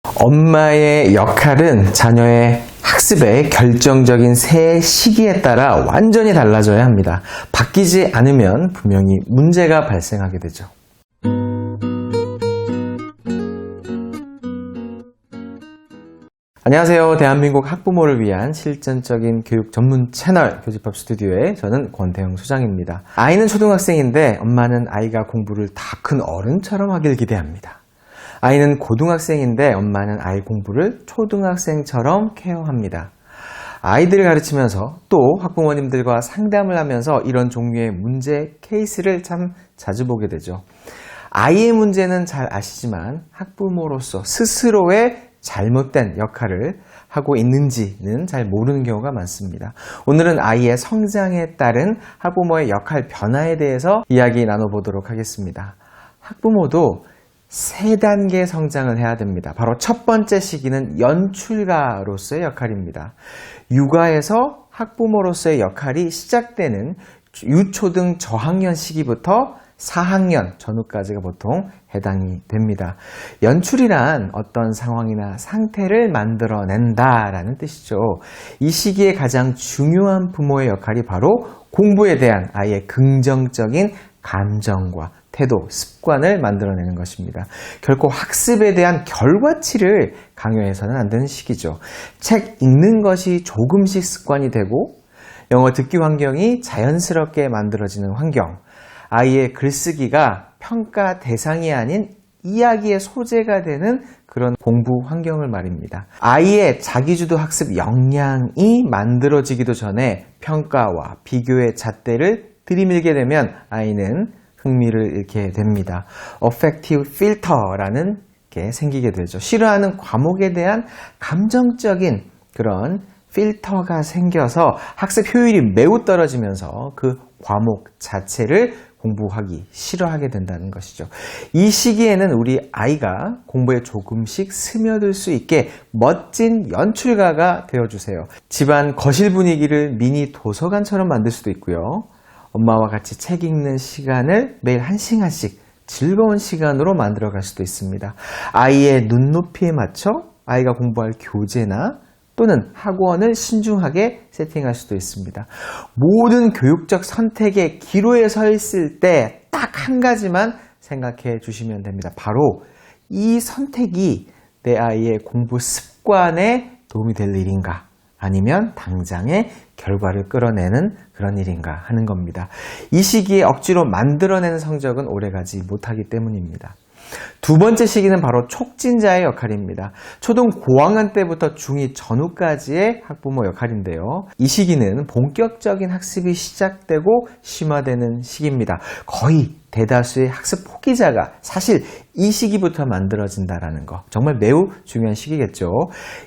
엄마의 역할은 자녀의 학습의 결정적인 세 시기에 따라 완전히 달라져야 합니다. 바뀌지 않으면 분명히 문제가 발생하게 되죠. 안녕하세요. 대한민국 학부모를 위한 실전적인 교육 전문 채널 교집합 스튜디오의 저는 권태영 소장입니다. 아이는 초등학생인데 엄마는 아이가 공부를 다 큰 어른처럼 하길 기대합니다. 아이는 고등학생인데 엄마는 아이 공부를 초등학생처럼 케어합니다. 아이들을 가르치면서 또 학부모님들과 상담을 하면서 이런 종류의 문제 케이스를 참 자주 보게 되죠. 아이의 문제는 잘 아시지만 학부모로서 스스로의 잘못된 역할을 하고 있는지는 잘 모르는 경우가 많습니다. 오늘은 아이의 성장에 따른 학부모의 역할 변화에 대해서 이야기 나눠보도록 하겠습니다. 학부모도 3단계 성장을 해야 됩니다. 바로 첫 번째 시기는 연출가로서의 역할입니다. 육아에서 학부모로서의 역할이 시작되는 유초등 저학년 시기부터 4학년 전후까지가 보통 해당이 됩니다. 연출이란 어떤 상황이나 상태를 만들어낸다라는 뜻이죠. 이 시기에 가장 중요한 부모의 역할이 바로 공부에 대한 아이의 긍정적인 감정과 태도, 습관을 만들어내는 것입니다. 결코 학습에 대한 결과치를 강요해서는 안 되는 시기죠. 책 읽는 것이 조금씩 습관이 되고 영어 듣기 환경이 자연스럽게 만들어지는 환경, 아이의 글쓰기가 평가 대상이 아닌 이야기의 소재가 되는 그런 공부 환경을 말입니다. 아이의 자기주도 학습 역량이 만들어지기도 전에 평가와 비교의 잣대를 들이밀게 되면 아이는 흥미를 잃게 됩니다. Affective filter라는 게 생기게 되죠. 싫어하는 과목에 대한 감정적인 그런 필터가 생겨서 학습 효율이 매우 떨어지면서 그 과목 자체를 공부하기 싫어하게 된다는 것이죠. 이 시기에는 우리 아이가 공부에 조금씩 스며들 수 있게 멋진 연출가가 되어주세요. 집안 거실 분위기를 미니 도서관처럼 만들 수도 있고요. 엄마와 같이 책 읽는 시간을 매일 1시간씩 즐거운 시간으로 만들어갈 수도 있습니다. 아이의 눈높이에 맞춰 아이가 공부할 교재나 또는 학원을 신중하게 세팅할 수도 있습니다. 모든 교육적 선택의 기로에 서 있을 때 딱 한 가지만 생각해 주시면 됩니다. 바로 이 선택이 내 아이의 공부 습관에 도움이 될 일인가? 아니면 당장의 결과를 끌어내는 그런 일인가 하는 겁니다. 이 시기에 억지로 만들어내는 성적은 오래가지 못하기 때문입니다. 두 번째 시기는 바로 촉진자의 역할입니다. 초등 고학년 때부터 중2 전후까지의 학부모 역할인데요. 이 시기는 본격적인 학습이 시작되고 심화되는 시기입니다. 거의 대다수의 학습 포기자가 사실 이 시기부터 만들어진다는 거 정말 매우 중요한 시기겠죠.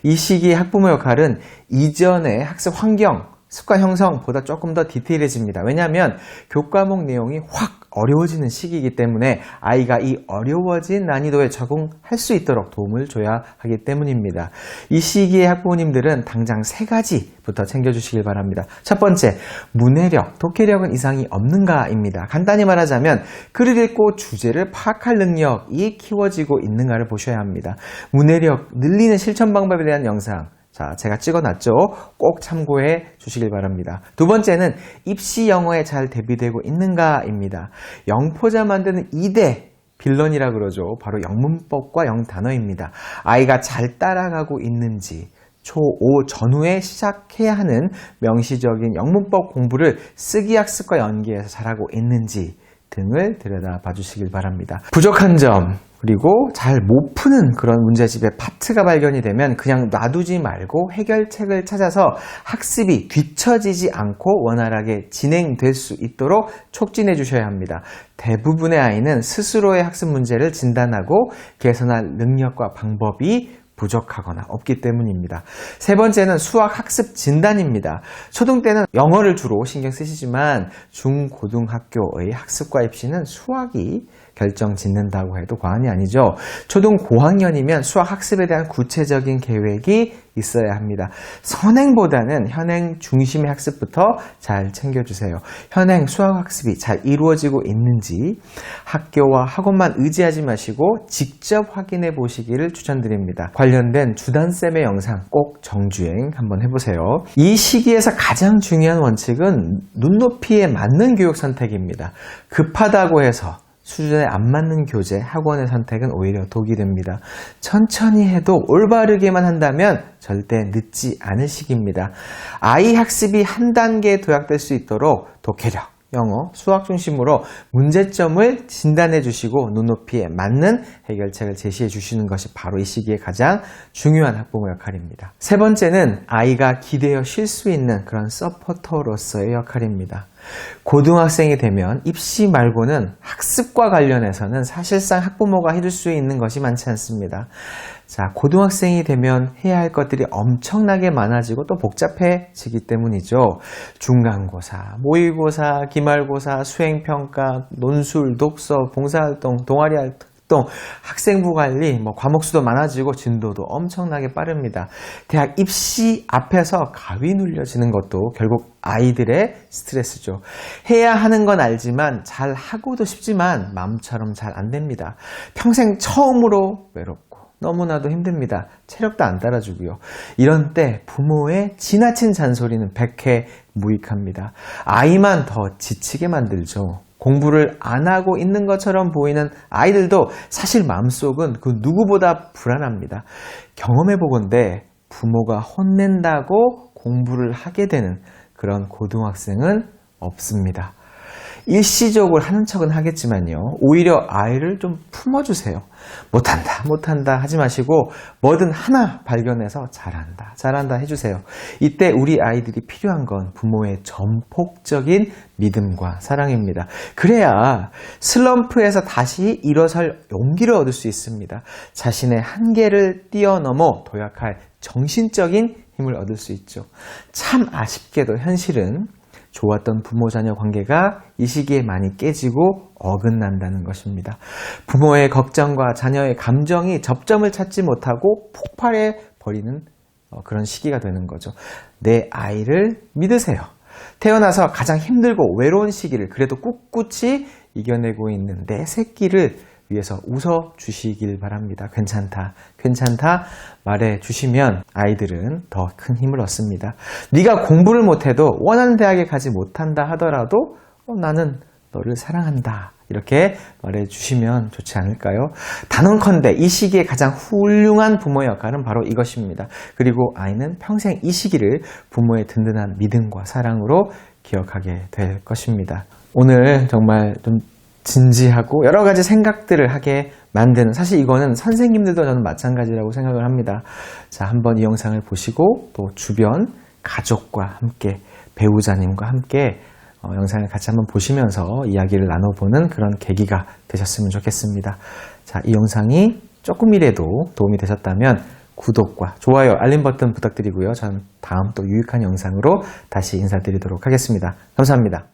이 시기의 학부모 역할은 이전의 학습 환경, 습관 형성보다 조금 더 디테일해집니다. 왜냐하면 교과목 내용이 확 어려워지는 시기이기 때문에 아이가 이 어려워진 난이도에 적응할 수 있도록 도움을 줘야 하기 때문입니다. 이 시기의 학부모님들은 당장 3가지부터 챙겨주시길 바랍니다. 첫 번째, 문해력, 독해력은 이상이 없는가입니다. 간단히 말하자면 글을 읽고 주제를 파악할 능력이 키워지고 있는가를 보셔야 합니다. 문해력 늘리는 실천 방법에 대한 영상 제가 찍어놨죠. 꼭 참고해 주시길 바랍니다. 두 번째는 입시 영어에 잘 대비되고 있는가입니다. 영포자 만드는 2대 빌런이라 그러죠. 바로 영문법과 영단어입니다. 아이가 잘 따라가고 있는지, 초5 전후에 시작해야 하는 명시적인 영문법 공부를 쓰기 학습과 연계해서 잘하고 있는지 등을 들여다봐 주시길 바랍니다. 부족한 점, 그리고 잘 못 푸는 그런 문제집의 파트가 발견이 되면 그냥 놔두지 말고 해결책을 찾아서 학습이 뒤처지지 않고 원활하게 진행될 수 있도록 촉진해 주셔야 합니다. 대부분의 아이는 스스로의 학습 문제를 진단하고 개선할 능력과 방법이 부족하거나 없기 때문입니다. 세 번째는 수학 학습 진단입니다. 초등 때는 영어를 주로 신경 쓰시지만 중고등학교의 학습과 입시는 수학이 결정 짓는다고 해도 과언이 아니죠. 초등 고학년이면 수학 학습에 대한 구체적인 계획이 있어야 합니다. 선행보다는 현행 중심의 학습부터 잘 챙겨주세요. 현행 수학 학습이 잘 이루어지고 있는지 학교와 학원만 의지하지 마시고 직접 확인해 보시기를 추천드립니다. 관련된 주단쌤의 영상 꼭 정주행 한번 해보세요. 이 시기에서 가장 중요한 원칙은 눈높이에 맞는 교육 선택입니다. 급하다고 해서 수준에 안 맞는 교재, 학원의 선택은 오히려 독이 됩니다. 천천히 해도 올바르게만 한다면 절대 늦지 않을 시기입니다. 아이 학습이 한 단계 도약될 수 있도록 독해력, 영어, 수학 중심으로 문제점을 진단해 주시고 눈높이에 맞는 해결책을 제시해 주시는 것이 바로 이 시기에 가장 중요한 학부모 역할입니다. 세 번째는 아이가 기대어 쉴 수 있는 그런 서포터로서의 역할입니다. 고등학생이 되면 입시 말고는 학습과 관련해서는 사실상 학부모가 해줄 수 있는 것이 많지 않습니다. 자, 고등학생이 되면 해야 할 것들이 엄청나게 많아지고 또 복잡해지기 때문이죠. 중간고사, 모의고사, 기말고사, 수행평가, 논술, 독서, 봉사활동, 동아리 활동, 학생부 관리, 과목수도 많아지고 진도도 엄청나게 빠릅니다. 대학 입시 앞에서 가위 눌려지는 것도 결국 아이들의 스트레스죠. 해야 하는 건 알지만 잘 하고도 싶지만 마음처럼 잘 안 됩니다. 평생 처음으로 외롭고 너무나도 힘듭니다. 체력도 안 따라주고요. 이런 때 부모의 지나친 잔소리는 백해무익합니다. 아이만 더 지치게 만들죠. 공부를 안 하고 있는 것처럼 보이는 아이들도 사실 마음속은 그 누구보다 불안합니다. 경험해보건대 부모가 혼낸다고 공부를 하게 되는 그런 고등학생은 없습니다. 일시적으로 하는 척은 하겠지만요. 오히려 아이를 좀 품어주세요. 못한다 하지 마시고 뭐든 하나 발견해서 잘한다 해주세요. 이때 우리 아이들이 필요한 건 부모의 전폭적인 믿음과 사랑입니다. 그래야 슬럼프에서 다시 일어설 용기를 얻을 수 있습니다. 자신의 한계를 뛰어넘어 도약할 정신적인 힘을 얻을 수 있죠. 참 아쉽게도 현실은 좋았던 부모-자녀 관계가 이 시기에 많이 깨지고 어긋난다는 것입니다. 부모의 걱정과 자녀의 감정이 접점을 찾지 못하고 폭발해 버리는 그런 시기가 되는 거죠. 내 아이를 믿으세요. 태어나서 가장 힘들고 외로운 시기를 그래도 꿋꿋이 이겨내고 있는 내 새끼를 위해서 웃어주시길 바랍니다. 괜찮다 말해주시면 아이들은 더 큰 힘을 얻습니다. 네가 공부를 못해도 원하는 대학에 가지 못한다 하더라도 나는 너를 사랑한다. 이렇게 말해주시면 좋지 않을까요? 단언컨대 이 시기에 가장 훌륭한 부모의 역할은 바로 이것입니다. 그리고 아이는 평생 이 시기를 부모의 든든한 믿음과 사랑으로 기억하게 될 것입니다. 오늘 정말 좀 진지하고 여러 가지 생각들을 하게 만드는, 사실 이거는 선생님들도 저는 마찬가지라고 생각을 합니다. 자, 한번 이 영상을 보시고 또 주변 가족과 함께, 배우자님과 함께 영상을 같이 한번 보시면서 이야기를 나눠보는 그런 계기가 되셨으면 좋겠습니다. 자, 이 영상이 조금이라도 도움이 되셨다면 구독과 좋아요, 알림 버튼 부탁드리고요. 저는 다음 또 유익한 영상으로 다시 인사드리도록 하겠습니다. 감사합니다.